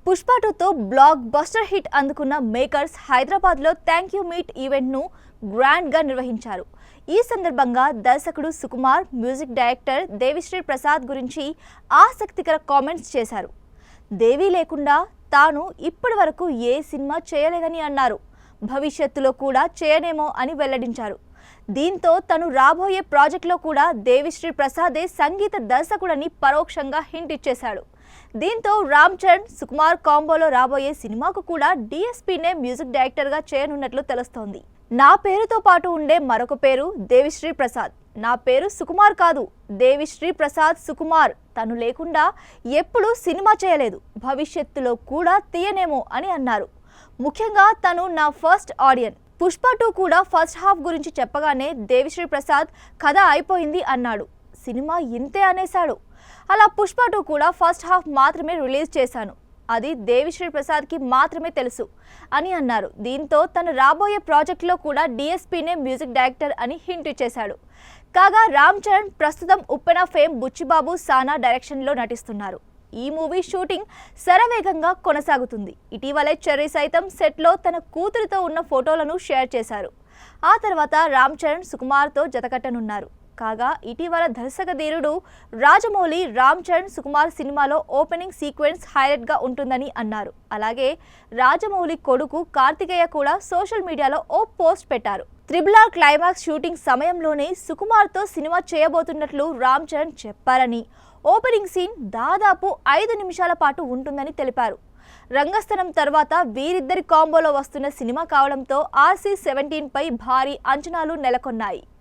పుష్ప 2తో block buster hit అందుకున్న makers హైదరాబాద్లో థ్యాంక్ యూ మీట్ ఈవెంట్ను గ్రాండ్గా నిర్వహించారు. ఈ సందర్భంగా దర్శకుడు సుకుమార్, మ్యూజిక్ డైరెక్టర్ దేవిశ్రీ ప్రసాద్ గురించి ఆసక్తికర కామెంట్స్ చేశారు. దేవి లేకుండా తాను ఇప్పటి వరకు ఏ సినిమా చేయలేదని అన్నారు. భవిష్యత్తులో కూడా చేయనేమో అని వెల్లడించారు. దీంతో తను రాబోయే ప్రాజెక్టులో కూడా దేవిశ్రీ ప్రసాదే సంగీత దర్శకుడని పరోక్షంగా హింట్ ఇచ్చేశాడు. దీంతో రామ్ చరణ్, సుకుమార్ కాంబోలో రాబోయే సినిమాకు కూడా డిఎస్పీనే మ్యూజిక్ డైరెక్టర్గా చేయనున్నట్లు తెలుస్తోంది. నా పేరుతో పాటు ఉండే మరొక పేరు దేవిశ్రీ ప్రసాద్. నా పేరు సుకుమార్ కాదు, దేవిశ్రీ ప్రసాద్ సుకుమార్. తను లేకుండా ఎప్పుడూ సినిమా చేయలేదు, భవిష్యత్తులో కూడా తీయనేమో అని అన్నారు. ముఖ్యంగా తను నా ఫస్ట్ ఆడియన్. పుష్ప 2 కూడా ఫస్ట్ హాఫ్ గురించి చెప్పగానే దేవిశ్రీ ప్రసాద్ కథ అయిపోయింది అన్నాడు. సినిమా ఇంతే అనేశాడు. అలా పుష్ప 2 కూడా ఫస్ట్ హాఫ్ మాత్రమే రిలీజ్ చేశాను, అది దేవిశ్రీ ప్రసాద్కి మాత్రమే తెలుసు అని అన్నారు. దీంతో తను రాబోయే ప్రాజెక్టులో కూడా డిఎస్పీనే మ్యూజిక్ డైరెక్టర్ అని హింట్ ఇచ్చేశాడు. కాగా రామ్ చరణ్ ప్రస్తుతం ఉప్పెన ఫేమ్ బుచ్చిబాబు సానా డైరెక్షన్లో నటిస్తున్నారు. ఈ మూవీ షూటింగ్ శరవేగంగా కొనసాగుతుంది. ఇటీవలే చెర్రీ సైతం సెట్లో తన కూతురితో ఉన్న ఫోటోలను షేర్ చేశారు. ఆ తర్వాత రామ్ చరణ్ సుకుమార్తో జతకట్టనున్నారు. కాగా ఇటీవల దర్శక ధీరుడు రాజమౌళి రామ్ చరణ్ సుకుమార్ సినిమాలో ఓపెనింగ్ సీక్వెన్స్ హైలైట్గా ఉంటుందని అన్నారు. అలాగే రాజమౌళి కొడుకు కార్తికేయ కూడా సోషల్ మీడియాలో ఓ పోస్ట్ పెట్టారు. RRR క్లైమాక్స్ షూటింగ్ సమయంలోనే సుకుమార్తో సినిమా చేయబోతున్నట్లు రామ్ చరణ్ చెప్పారని, ఓపెనింగ్ సీన్ దాదాపు 5 నిమిషాల పాటు ఉంటుందని తెలిపారు. రంగస్థలం తర్వాత వీరిద్దరి కాంబోలో వస్తున్న సినిమా కావడంతో RC-17 పై భారీ అంచనాలు నెలకొన్నాయి.